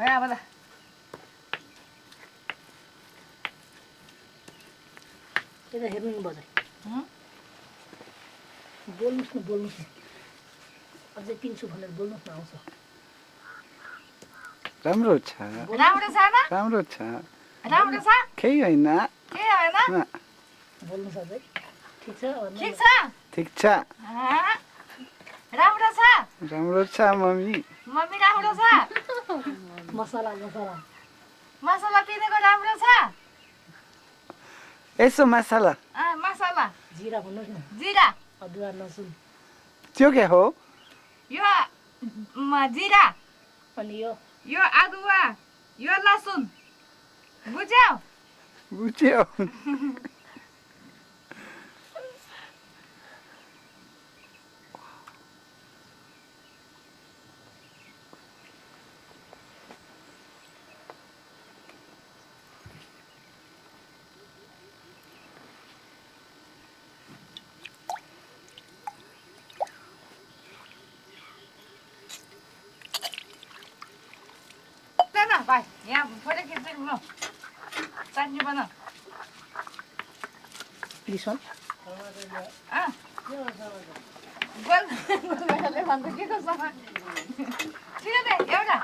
आबला यता हेर्नु नि बजाइ बोल्नुस् न अझै पिन्छु भनेर बोल्नुस् न आउँछ राम्रो छ राम्रो छ न राम्रो छ राम्रो छ केही होइन के हैन बोल्नुस् अझै ठिक छ ठीक छ ठिक छ राम्रो छ राम्रो छ मम्मी मम्मी राम्रो छ मसला मसला पिनेको राम्रो छ यसो मसला मसला जिरा भन्नुहोस् न जिरा अदुवा लसुन त्यो के हो यो जिरा अनि यो अदुवा यो लसुन बुझ्यौ बुझ्यो भाइ यहाँ फोटो खिच्दै ल चटनी बना दिस वान गोलले भन्छ के को सामान ठिक छ एउटा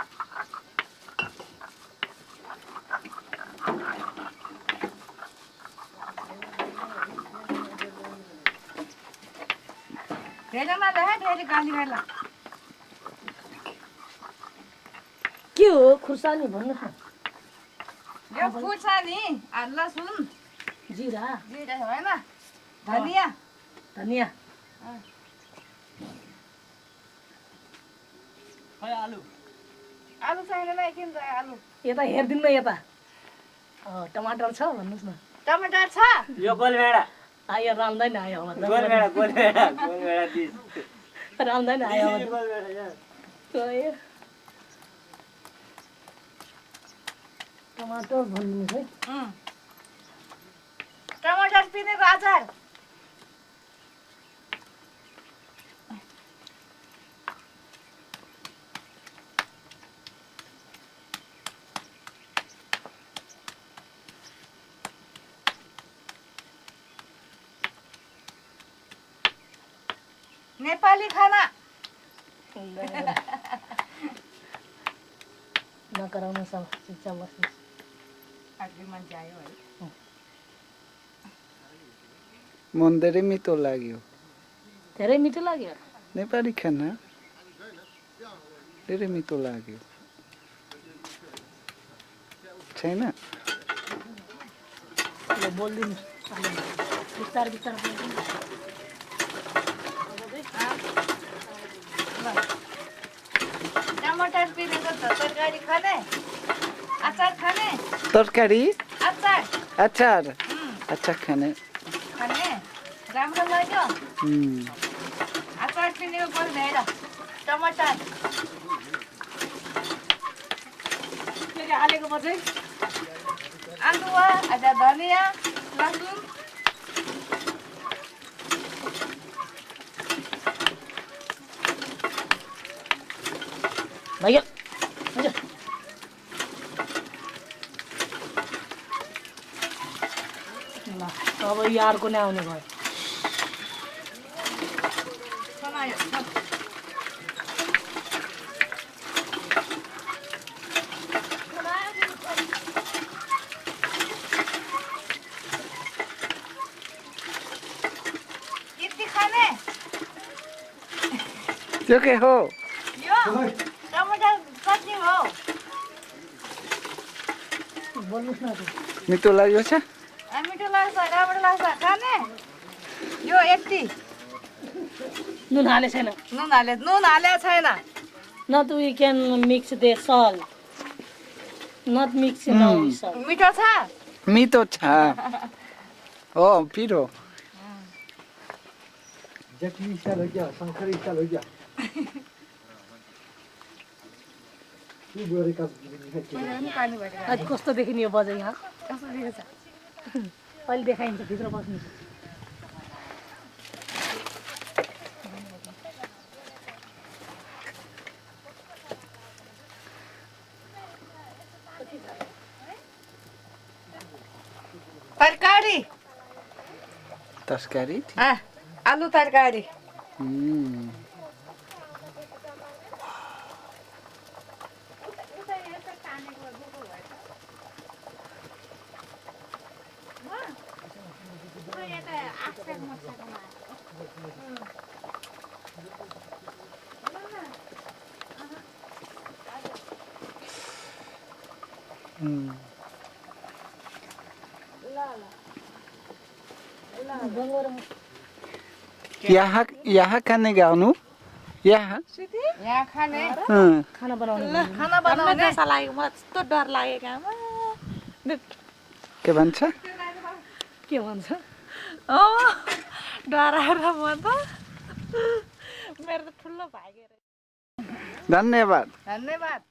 धेरै नदेख धेरै गाली गर्ला के हो खुर्सानी भन्नुहोस् न यो खुर्सानी लसुन जिरा होइन धनिया धनिया आलु चाहिँदैन किन चाहियो आलु यता हेरिदिनु न यता टमाटर छ भन्नुहोस् न टमाटर छ यो गोलभेडा आयो राम्दैन आयो गोलभेडा दिस राम्दैन आयो गोलभेडा टमाटर भन्नुहोस् है टमाटर पिनेको अचार नेपाली खाना नकराउनु सब चुपचाप बस्नु आदमी मान्छे आयो है मन धेरै मिठो लाग्यो धेरै मिठो लाग्यो नेपाली खाना धेरै मिठो लाग्यो छैन ल बोलिदिनु बिस्तारै बोलिदिनु टमाटर पिनेको तरकारी खाने अचार खाने तरकारी अचार अचार अच्छा खाने राम्रो लाग्यो अचार पिनेको गोल भेड टमाटर फेरि हालेको पछि अदुवा धनिया लसुन भइगयो हुन्छ ल अब यो अर्को नै आउने भयो त्यो के हो यो टमाटर चटनी हो बोल्नुहोस् न मिठो लाग्यो छ मिठो लाग्छ राम्रो लाग्छ खाने यो यति नुन हाले छैन नुन हाले छैन not we can mix the salt not mix no salt मिठो छ मिठो छ हो पिरो जटली चाल हो गया शंकरी चाल हो गया ये गोरे का पानी भएर आज कस्तो देखिने यो बजाइ यहाँ कस्तो देखेछ अहिले देखाइन्छ भित्र बस्नु तरकारी तरकारी आलु तरकारी यहाँ खाने गाउनु यहाँ यहाँ खाने खाना बनाउने खाना बनाउने जसा लाग्यो मलाई यस्तो डर लागेको आमा के भन्छ के भन्छ डराएर म त मेरो त ठुलो भाइ धन्यवाद धन्यवाद